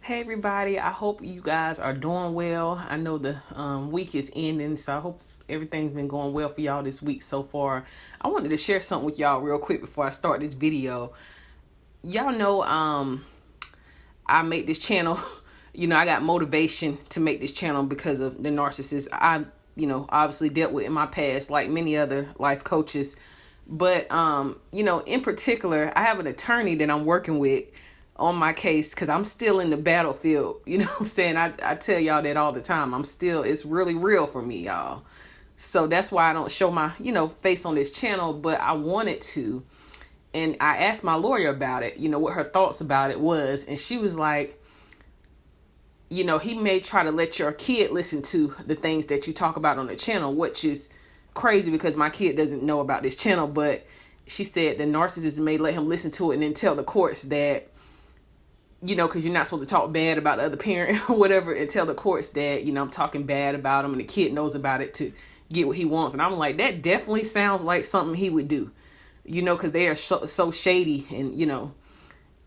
Hey everybody, I hope you guys are doing well. I know the week is ending, so I hope everything's been going well for y'all this week so far. I wanted to share something with y'all real quick before I start this video. Y'all know I made this channel. I got motivation to make this channel because of the narcissist I obviously dealt with in my past, like many other life coaches. But in particular, I have an attorney that I'm working with on my case because I'm still in the battlefield. You know what I'm saying? I tell y'all that all the time. It's really real for me, y'all. So that's why I don't show my, face on this channel, but I wanted to. And I asked my lawyer about it, what her thoughts about it was. And she was like, he may try to let your kid listen to the things that you talk about on the channel, which is crazy because my kid doesn't know about this channel. But she said the narcissist may let him listen to it and then tell the courts that, because you're not supposed to talk bad about the other parent or whatever, and tell the courts that, I'm talking bad about him and the kid knows about it to get what he wants. And I'm like, that definitely sounds like something he would do, because they are so shady and,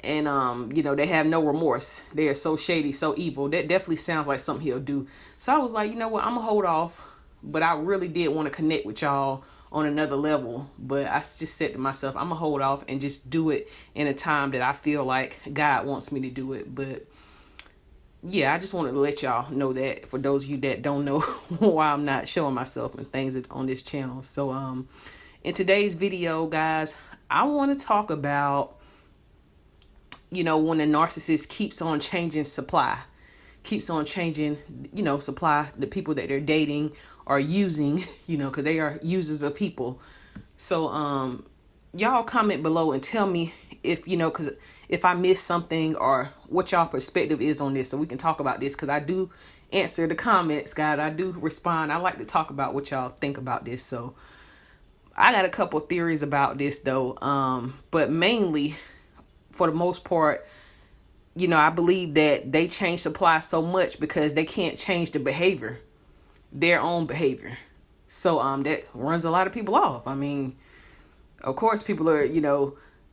they have no remorse. They are so shady, so evil. That definitely sounds like something he'll do. So I was like, you know what, I'm gonna hold off. But I really did want to connect with y'all on another level. But I just said to myself, I'm gonna hold off and just do it in a time that I feel like God wants me to do it. But yeah, I just wanted to let y'all know that, for those of you that don't know why I'm not showing myself and things on this channel. So in today's video, guys, I want to talk about, when the narcissist keeps on changing supply, supply, the people that they're dating or using, because they are users of people. So y'all comment below and tell me if, because if I missed something or what y'all perspective is on this, so we can talk about this, because I do answer the comments, guys. I do respond. I like to talk about what y'all think about this. So I got a couple theories about this though, but mainly, for the most part, I believe that they change supply so much because they can't change the behavior, their own behavior. So that runs a lot of people off. I mean, of course, people are,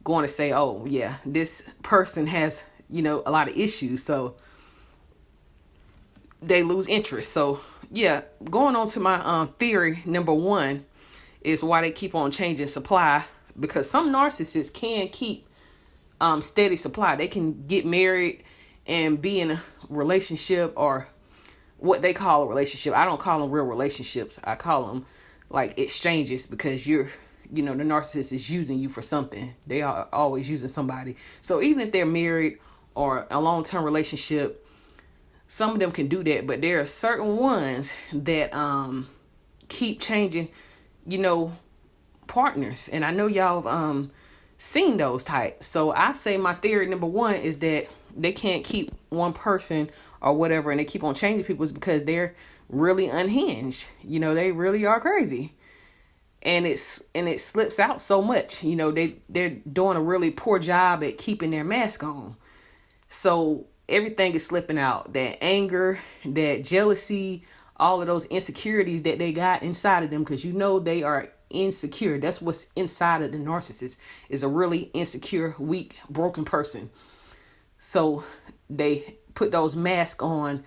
going to say, oh, yeah, this person has, a lot of issues. So they lose interest. So, yeah, going on to my theory, number one, is why they keep on changing supply. Because some narcissists can keep steady supply. They can get married and be in a relationship, or what they call a relationship. I don't call them real relationships. I call them like exchanges, because the narcissist is using you for something. They are always using somebody. So even if they're married or a long-term relationship, some of them can do that, but there are certain ones that keep changing, partners. And I know y'all seen those types. So I say my theory number one is that they can't keep one person or whatever, and they keep on changing people, is because they're really unhinged. They really are crazy. And it slips out so much. They're doing a really poor job at keeping their mask on. So everything is slipping out. That anger, that jealousy, all of those insecurities that they got inside of them, because they are insecure. That's what's inside of the narcissist, is a really insecure, weak, broken person. So they put those masks on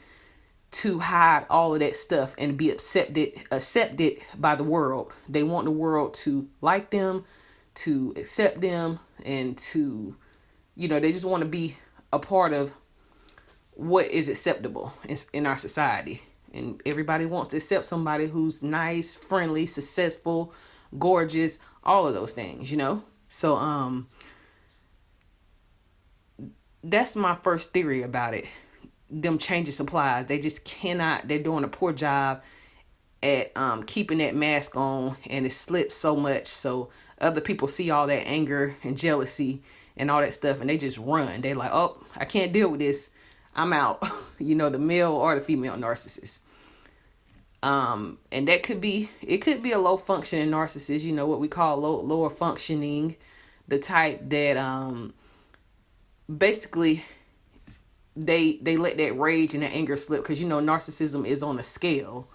to hide all of that stuff and be accepted by the world. They want the world to like them, to accept them, and to, they just want to be a part of what is acceptable in our society. And everybody wants to accept somebody who's nice, friendly, successful, gorgeous, all of those things, So that's my first theory about it. Them changing supplies. They just cannot, they're doing a poor job at keeping that mask on, and it slips so much. So other people see all that anger and jealousy and all that stuff, and they just run. They're like, oh, I can't deal with this. I'm out. The male or the female narcissist. And it could be a low functioning narcissist, what we call lower functioning, the type that basically they let that rage and that anger slip, because narcissism is on a scale.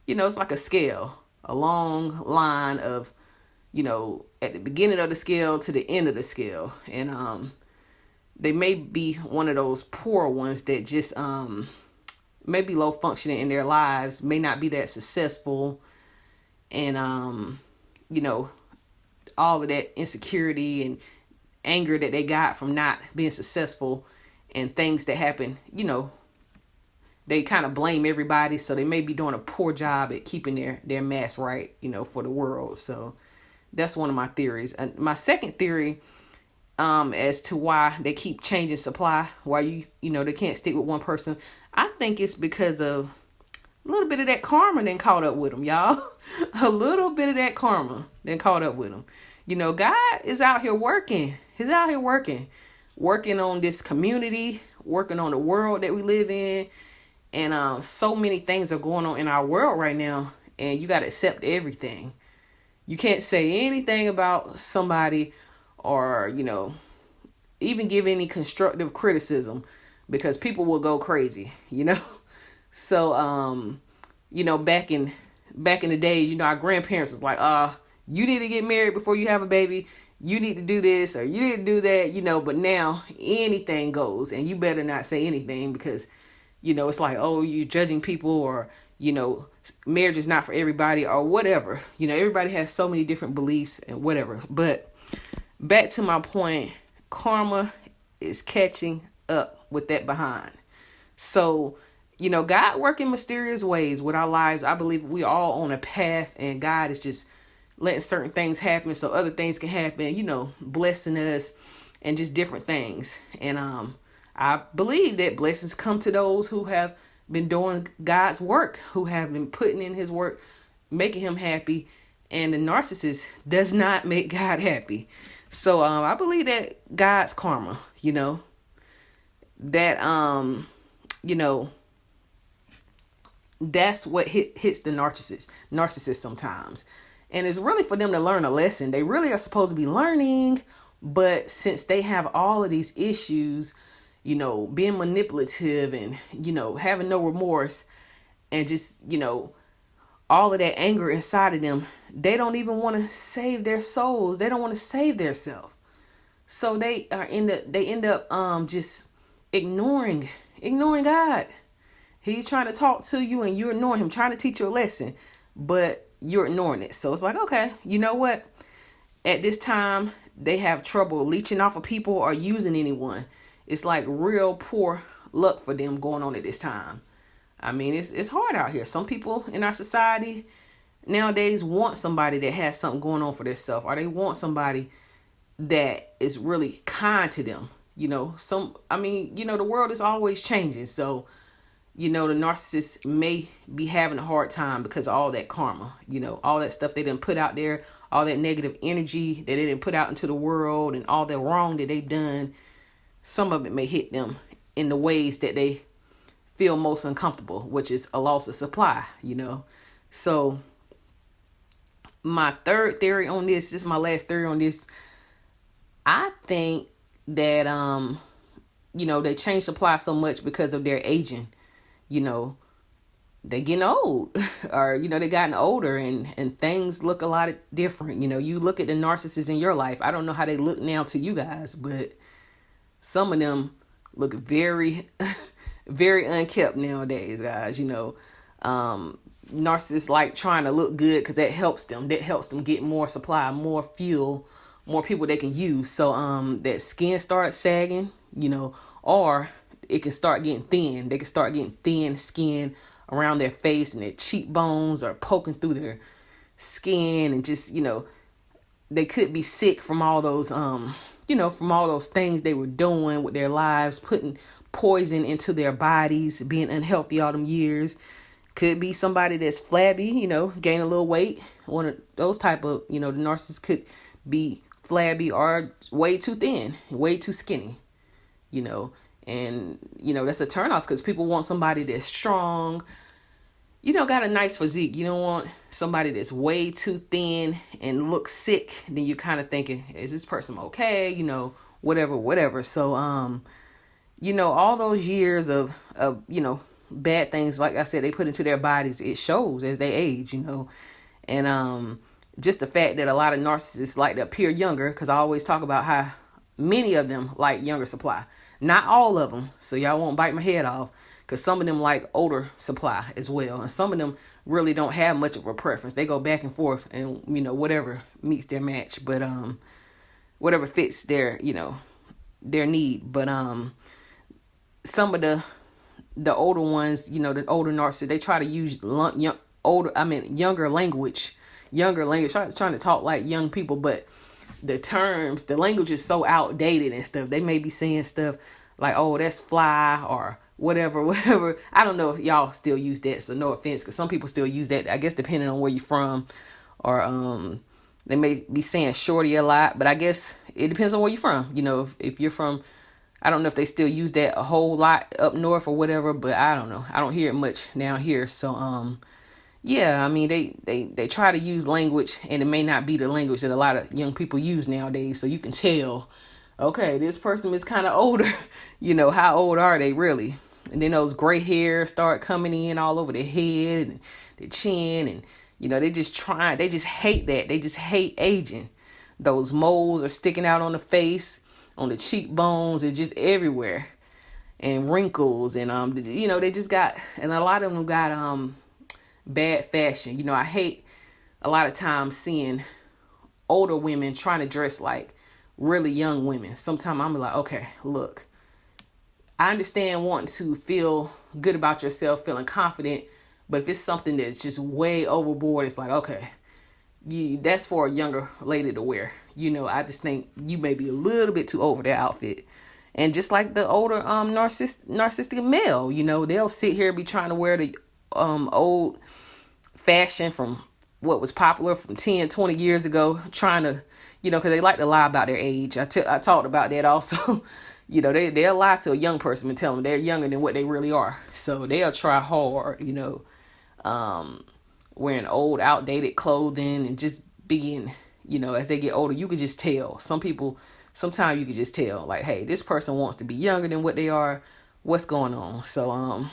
It's like a scale, a long line of, at the beginning of the scale to the end of the scale. And they may be one of those poor ones that just may be low functioning in their lives, may not be that successful, and you know, all of that insecurity and anger that they got from not being successful and things that happen, you know, they kind of blame everybody. So they may be doing a poor job at keeping their mess right, you know, for the world. So that's one of my theories. And my second theory, as to why they keep changing supply, why you know, they can't stick with one person, I think it's because of a little bit of that karma then caught up with them, y'all. A little bit of that karma then caught up with them. You know, God is out here working. He's out here working on this community, working on the world that we live in. And so many things are going on in our world right now, and you got to accept everything. You can't say anything about somebody, or, you know, even give any constructive criticism, because people will go crazy, you know. So you know, back in the days, you know, our grandparents was like, you need to get married before you have a baby, you need to do this, or you need to do that, you know. But now anything goes, and you better not say anything, because, you know, it's like, oh, you judging people, or, you know, marriage is not for everybody, or whatever. You know, everybody has so many different beliefs and whatever. But back to my point, karma is catching up with that behind. So, you know, God working mysterious ways with our lives. I believe we all on a path, and God is just letting certain things happen so other things can happen, you know, blessing us and just different things. And I believe that blessings come to those who have been doing God's work, who have been putting in his work, making him happy. And the narcissist does not make God happy. So I believe that God's karma, you know, that, you know, that's what hits the narcissist sometimes. And it's really for them to learn a lesson. They really are supposed to be learning. But since they have all of these issues, you know, being manipulative and, you know, having no remorse, and just, you know, all of that anger inside of them, they don't even want to save their souls. They don't want to save their self. So they end up just ignoring God. He's trying to talk to you and you're ignoring him, trying to teach you a lesson, but you're ignoring it. So it's like, okay, you know what? At this time, they have trouble leeching off of people or using anyone. It's like real poor luck for them going on at this time. I mean, it's hard out here. Some people in our society nowadays want somebody that has something going on for themselves, or they want somebody that is really kind to them. You know, you know, the world is always changing. So, you know, the narcissist may be having a hard time because of all that karma, you know, all that stuff they didn't put out there, all that negative energy that they didn't put out into the world, and all the wrong that they've done. Some of it may hit them in the ways that they feel most uncomfortable, which is a loss of supply, you know. So my third theory on this is my last theory on this. I think that, you know, they change supply so much because of their aging. You know, they getting old, or, you know, they gotten older, and things look a lot different. You know, you look at the narcissists in your life. I don't know how they look now to you guys, but some of them look very, very unkept nowadays, guys. You know, narcissists like trying to look good because that helps them. That helps them get more supply, more fuel, more people they can use. So that skin starts sagging, you know, or it can start getting thin. They can start getting thin skin around their face, and their cheekbones are poking through their skin, and just, you know, they could be sick from all those you know, from all those things they were doing with their lives, putting poison into their bodies, being unhealthy all them years. Could be somebody that's flabby, you know, gain a little weight. One of those type of, you know, the narcissist could be flabby or way too thin, way too skinny, you know. And, you know, that's a turnoff, because people want somebody that's strong, you know, got a nice physique. You don't want somebody that's way too thin and looks sick. Then you're kind of thinking, is this person okay? You know, whatever. So, you know, all those years of, you know, bad things, like I said, they put into their bodies, it shows as they age, you know. And just the fact that a lot of narcissists like to appear younger, because I always talk about how many of them like younger supply. Not all of them, so y'all won't bite my head off, because some of them like older supply as well, and some of them really don't have much of a preference. They go back and forth, and whatever meets their match, but whatever fits their their need. But some of the older ones, the older narcissists, they try to use younger language, trying to talk like young people, but the language is so outdated and stuff. They may be saying stuff like, oh, that's fly, or whatever. I don't know if y'all still use that, so no offense, because some people still use that, I guess, depending on where you're from, or they may be saying shorty a lot, but I guess it depends on where you're from. If you're from, I don't know if they still use that a whole lot up north or whatever, but I don't know. I don't hear it much down here. So yeah, I mean, they try to use language, and it may not be the language that a lot of young people use nowadays. So you can tell, okay, this person is kind of older. How old are they really? And then those gray hairs start coming in all over their head and their chin, and they just hate that. They just hate aging. Those moles are sticking out on the face, on the cheekbones, and just everywhere, and wrinkles, and they just got, and a lot of them got bad fashion. I hate a lot of times seeing older women trying to dress like really young women. Sometimes I'm like, okay, look, I understand wanting to feel good about yourself, feeling confident, but if it's something that's just way overboard, it's like, okay, that's for a younger lady to wear. I just think you may be a little bit too over that outfit. And just like the older narcissistic male, they'll sit here and be trying to wear the old fashion from what was popular from 10, 20 years ago, trying to, because they like to lie about their age. I talked about that also. They'll lie to a young person and tell them they're younger than what they really are. So they'll try hard, wearing old, outdated clothing, and just being, as they get older, you could just tell. Sometimes you could just tell, like, hey, this person wants to be younger than what they are. What's going on? So,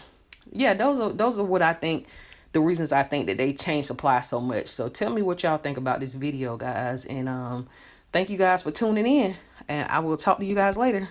yeah, those are what I think, the reasons I think that they change supply so much. So tell me what y'all think about this video, guys. And thank you guys for tuning in. And I will talk to you guys later.